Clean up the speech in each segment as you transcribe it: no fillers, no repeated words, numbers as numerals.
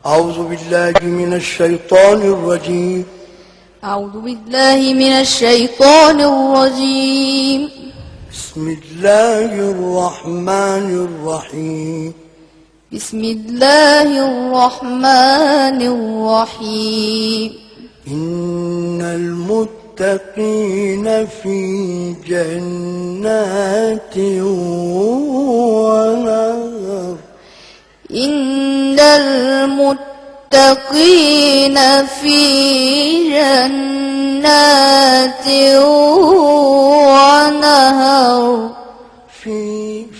أعوذ بالله من الشيطان الرجيم. أعوذ بالله من الشيطان الرجيم. بسم الله الرحمن الرحيم. بسم الله الرحمن الرحيم. إن المتقين في جنات ونهر. إن المتقين في جنات ونهر.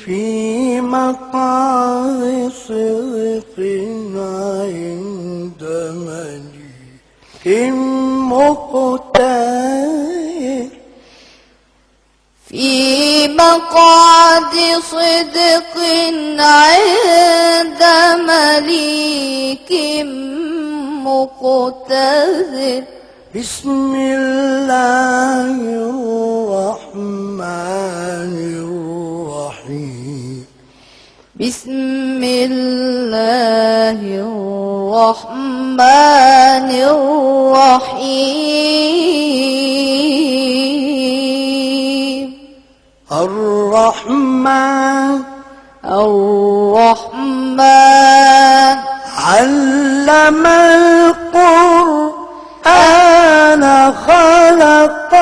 في مقعد صدق عند مليك مقتدر. في مقعد صدق عند مليك مقتدر. بسم الله الرحمن الرحيم. بسم الله الرحمن الرحيم. الرحمن علم القرآن خلق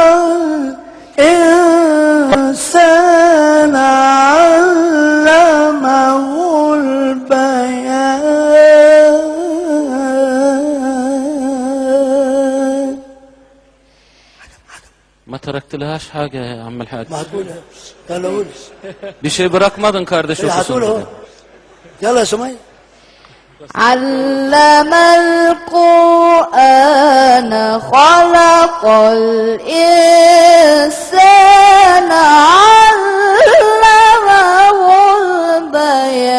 الإنسان علمه البيان. ما تركت لهاش حاجة يا عم الحاج. ما هتقولها يلا قول. Bir şey bırakmadın kardeş okusun. هتقولها يلا يا سمية. علم القرآن خلق الإنسان علمه البيان.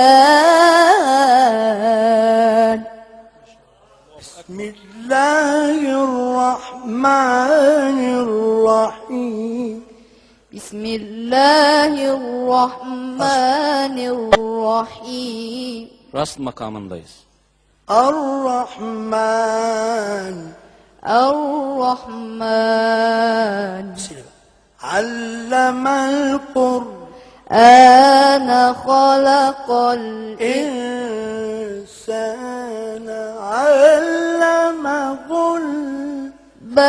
بسم الله الرحمن الرحيم. بسم الله الرحمن الرحيم. Rast makamındayız. الرحمن علم القرآن خلق الإنسان علمه البيان.